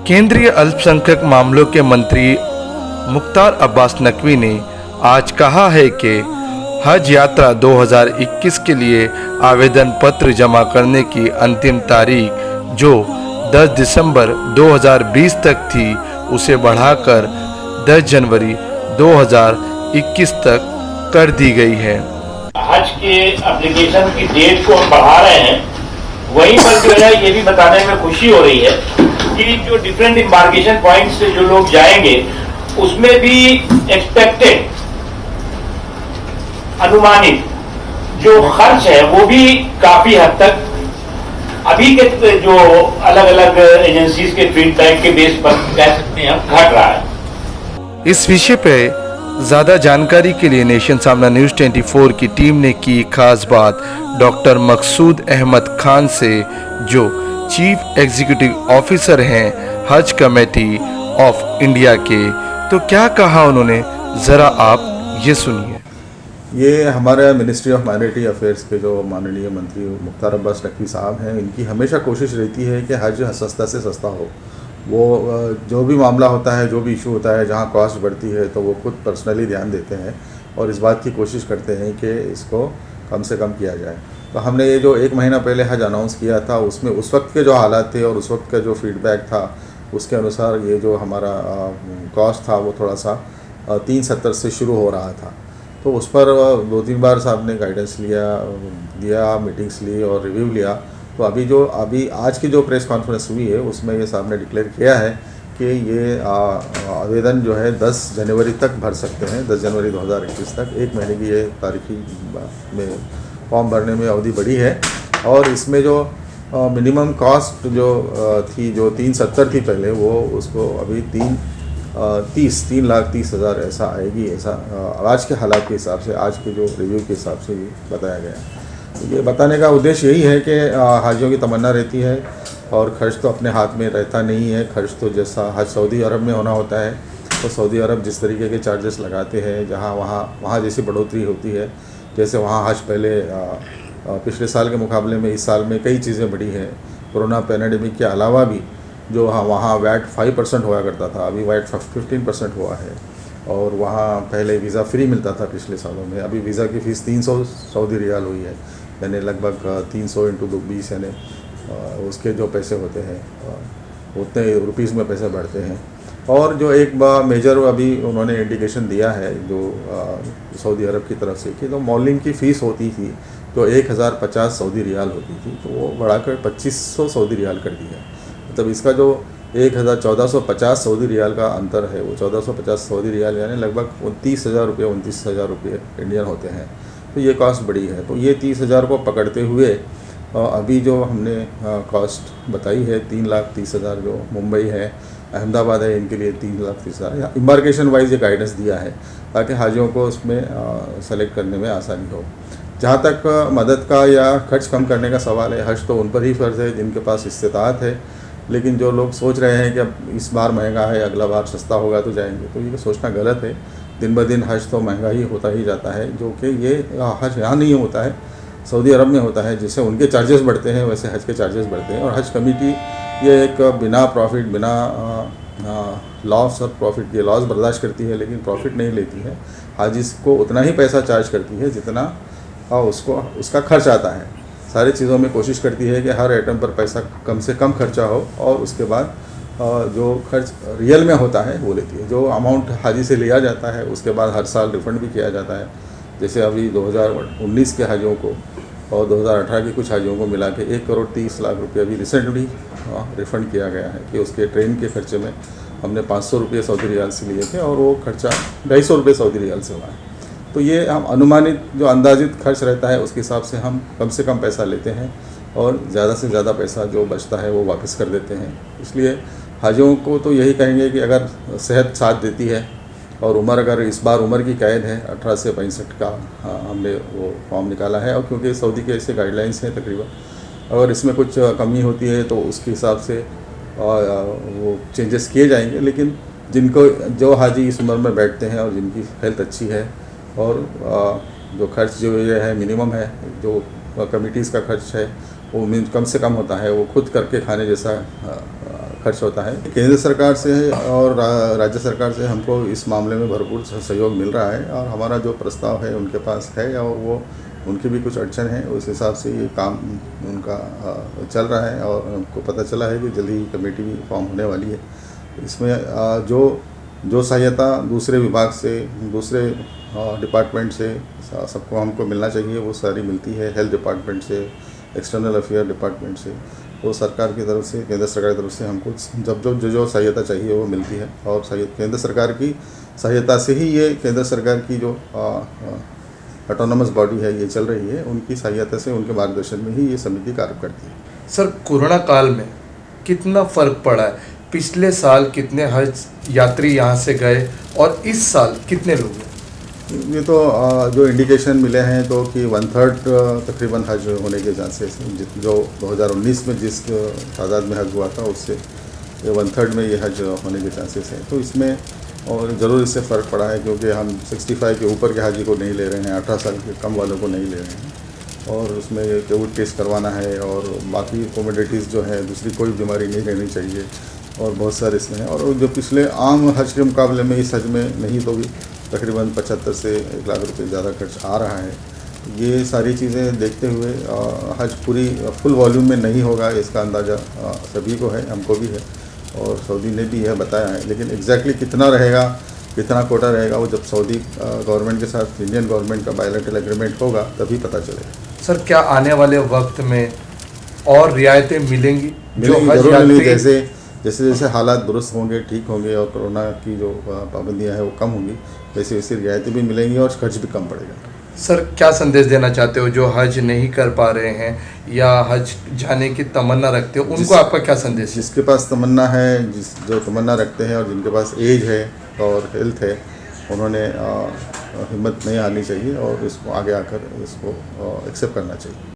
केंद्रीय अल्पसंख्यक मामलों के मंत्री मुख्तार अब्बास नकवी ने आज कहा है कि हज यात्रा 2021 के लिए आवेदन पत्र जमा करने की अंतिम तारीख जो 10 दिसंबर 2020 तक थी उसे बढ़ाकर 10 जनवरी 2021 तक कर दी गई है। हज के एप्लीकेशन की डेट को हम बढ़ा रहे हैं, वहीं पर जो है ये भी बताने में खुशी हो रही है कि जो डिफरेंट इम्बार्केशन पॉइंट से जो लोग जाएंगे उसमें भी एक्सपेक्टेड अनुमानित जो खर्च है वो भी काफी हद तक अभी के जो अलग अलग एजेंसीज के फीडबैक के बेस पर कह सकते हैं घट रहा है। इस विषय पे ज़्यादा जानकारी के लिए नेशन सामना न्यूज़ 24 की टीम ने की खास बात डॉक्टर मकसूद अहमद खान से, जो चीफ एग्जीक्यूटिव ऑफिसर हैं हज कमेटी ऑफ इंडिया के। तो क्या कहा उन्होंने, ज़रा आप ये सुनिए। ये हमारे मिनिस्ट्री ऑफ माइनॉरिटी अफेयर्स के जो माननीय मंत्री मुख्तार अब्बास नकवी साहब हैं, इनकी हमेशा कोशिश रहती है कि हज सस्ता से सस्ता हो। वो जो भी मामला होता है, जो भी इशू होता है, जहाँ कॉस्ट बढ़ती है तो वो खुद पर्सनली ध्यान देते हैं और इस बात की कोशिश करते हैं कि इसको कम से कम किया जाए। तो हमने ये जो 1 महीना पहले हज अनाउंस किया था, उसमें उस वक्त के जो हालात थे और उस वक्त का जो फीडबैक था उसके अनुसार ये जो हमारा कॉस्ट था वो थोड़ा सा 370 से शुरू हो रहा था। तो उस पर 2-3 बार साहब ने गाइडेंस दिया, मीटिंग्स ली और रिव्यू लिया। तो अभी आज की जो प्रेस कॉन्फ्रेंस हुई है उसमें ये साहब ने डिक्लेयर किया है कि ये आवेदन जो है 10 जनवरी तक भर सकते हैं। 10 जनवरी 2021 तक 1 महीने की ये तारीखी में फॉर्म भरने में अवधि बढ़ी है। और इसमें जो मिनिमम कॉस्ट जो थी, जो 370 थी पहले, वो उसको अभी 3,30,000 ऐसा आएगी। ऐसा आज के हालात के हिसाब से, आज के जो रिव्यू के हिसाब से ये बताया गया है। ये बताने का उद्देश्य यही है कि हाजियों की तमन्ना रहती है और खर्च तो अपने हाथ में रहता नहीं है। खर्च तो जैसा हज सऊदी अरब में होना होता है, तो सऊदी अरब जिस तरीके के चार्जेस लगाते हैं, जहाँ वहाँ जैसी बढ़ोतरी होती है, जैसे वहाँ हज पहले पिछले साल के मुकाबले में इस साल में कई चीज़ें बढ़ी हैं। कोरोना पैंडेमिक के अलावा भी जो वहाँ वैट 5% हुआ करता था, अभी वैट 15% हुआ है। और वहाँ पहले वीज़ा फ्री मिलता था पिछले सालों में, अभी वीज़ा की फ़ीस 300 सऊदी रियाल हुई है, यानी लगभग 300 × 20, यानी उसके जो पैसे होते हैं उतने रुपीज़ में पैसे बढ़ते हैं। और जो एक मेजर अभी उन्होंने इंडिकेशन दिया है जो सऊदी अरब की तरफ से, कि जो मॉलिंग की फ़ीस होती थी जो 1050 सऊदी रियाल होती थी, तो वो बढ़ाकर 2500 सऊदी रियाल कर दी है। मतलब इसका जो 1450 सऊदी रियाल का अंतर है, वो 1450 सऊदी रियाल यानी लगभग 29,000 रुपये इंडियन होते हैं। तो ये कॉस्ट बड़ी है। तो ये 30,000 को पकड़ते हुए अभी जो हमने कॉस्ट बताई है 3,30,000, जो मुंबई है, अहमदाबाद है, इनके लिए 3,30,000 इम्बार्केशन वाइज ये गाइडेंस दिया है ताकि हाजियों को उसमें सेलेक्ट करने में आसानी हो। जहाँ तक मदद का या खर्च कम करने का सवाल है, हज तो उन पर ही फ़र्ज़ है जिनके पास इस्तिताअत है। लेकिन जो लोग सोच रहे हैं कि अब इस बार महंगा है, अगला बार सस्ता होगा तो जाएंगे, तो ये सोचना गलत है। दिन ब दिन हज तो महंगा ही होता ही जाता है, जो कि ये हज यहाँ नहीं होता है, सऊदी अरब में होता है। जिससे उनके चार्जेस बढ़ते हैं वैसे हज के चार्जेस बढ़ते हैं। और हज कमेटी ये एक बिना प्रॉफिट, बिना लॉस और प्रॉफिट के लॉस बर्दाश्त करती है, लेकिन प्रॉफिट नहीं लेती है। हाजिस को उतना ही पैसा चार्ज करती है जितना उसका खर्च आता है। सारी चीज़ों में कोशिश करती है कि हर आइटम पर पैसा कम से कम खर्चा हो और उसके बाद जो खर्च रियल में होता है वो लेती है। जो अमाउंट हाजी से लिया जाता है उसके बाद हर साल रिफ़ंड भी किया जाता है। जैसे अभी 2019 के हाजियों को और 2018 के कुछ हाजियों को मिला के 1,30,00,000 रुपये अभी रिसेंटली रिफ़ंड किया गया है, कि उसके ट्रेन के खर्चे में हमने 500 रुपये सऊदी रियाल से लिए थे और वो खर्चा 250 रुपये सऊदी रियाल से हुआ है। तो ये हम अनुमानित जो अंदाजित खर्च रहता है उसके हिसाब से हम कम से कम पैसा लेते हैं और ज़्यादा से ज़्यादा पैसा जो बचता है वो वापस कर देते हैं। इसलिए हाजियों को तो यही कहेंगे कि अगर सेहत साथ देती है और उम्र, अगर इस बार उम्र की कैद है 18 से 65 का, हमने वो फॉर्म निकाला है। और क्योंकि सऊदी के ऐसे गाइडलाइंस हैं तकरीबन, अगर इसमें कुछ कमी होती है तो उसके हिसाब से वो चेंजेस किए जाएंगे। लेकिन जो हाजी इस उम्र में बैठते हैं और जिनकी हेल्थ अच्छी है और जो खर्च जो ये है मिनिमम है, जो कमिटीज़ का खर्च है वो कम से कम होता है, वो खुद करके खाने जैसा खर्च होता है। केंद्र सरकार से और राज्य सरकार से हमको इस मामले में भरपूर सहयोग मिल रहा है और हमारा जो प्रस्ताव है उनके पास है और वो उनकी भी कुछ अड़चन है, उस हिसाब से ये काम उनका चल रहा है और हमको पता चला है कि जल्दी ही कमेटी भी फॉर्म होने वाली है। इसमें जो सहायता दूसरे विभाग से, दूसरे डिपार्टमेंट से सबको हमको मिलना चाहिए वो सारी मिलती है। हेल्थ डिपार्टमेंट से, एक्सटर्नल अफेयर डिपार्टमेंट से, वो सरकार की तरफ से, केंद्र सरकार की तरफ से हमको जो सहायता चाहिए वो मिलती है। और केंद्र सरकार की सहायता से ही ये केंद्र सरकार की जो ऑटोनोमस बॉडी है ये चल रही है, उनकी सहायता से, उनके मार्गदर्शन में ही ये समिति कार्य करती है। सर, कोरोना काल में कितना फ़र्क पड़ा है? पिछले साल कितने हज यात्री यहाँ से गए और इस साल कितने लोग हैं? ये तो जो इंडिकेशन मिले हैं तो कि 1/3 तकरीबन हज होने के चांसेस हैं। जो 2019 में जिस तादाद में हज हुआ था उससे 1/3 में ये हज होने के चांसेस हैं। तो इसमें और ज़रूर इससे फ़र्क पड़ा है क्योंकि हम 65 के ऊपर के हाजी को नहीं ले रहे हैं, 18 साल के कम वालों को नहीं ले रहे हैं और उसमें कोविड टेस्ट करवाना है और बाकी कोमोडिटीज़ जो है, दूसरी कोई बीमारी नहीं रहनी चाहिए और बहुत सारे इसमें हैं। और जो पिछले आम हज के मुकाबले में इस हज में नहीं तो भी तकरीबन 75 से 1 लाख रुपये ज़्यादा खर्च आ रहा है। ये सारी चीज़ें देखते हुए हज पूरी फुल वॉल्यूम में नहीं होगा, इसका अंदाज़ा सभी को है, हमको भी है और सऊदी ने भी यह बताया है। लेकिन एग्जैक्टली कितना रहेगा, कितना कोटा रहेगा, वो जब सऊदी गवर्नमेंट के साथ इंडियन गवर्नमेंट का बायलैटरल एग्रीमेंट होगा तभी पता चलेगा। सर, क्या आने वाले वक्त में और रियायतें मिलेंगी? जरूर मिलेंगी, जैसे जैसे हालात दुरुस्त होंगे, ठीक होंगे और कोरोना की जो पाबंदियां हैं वो कम होंगी, वैसे वैसे रियायतें भी मिलेंगी और खर्च भी कम पड़ेगा। सर, क्या संदेश देना चाहते हो जो हज नहीं कर पा रहे हैं या हज जाने की तमन्ना रखते हो, उनको आपका क्या संदेश है? जिसके पास तमन्ना है, जो तमन्ना रखते हैं और जिनके पास एज है और हेल्थ है, उन्होंने हिम्मत नहीं हारनी चाहिए और इसको आगे आकर इसको एक्सेप्ट करना चाहिए।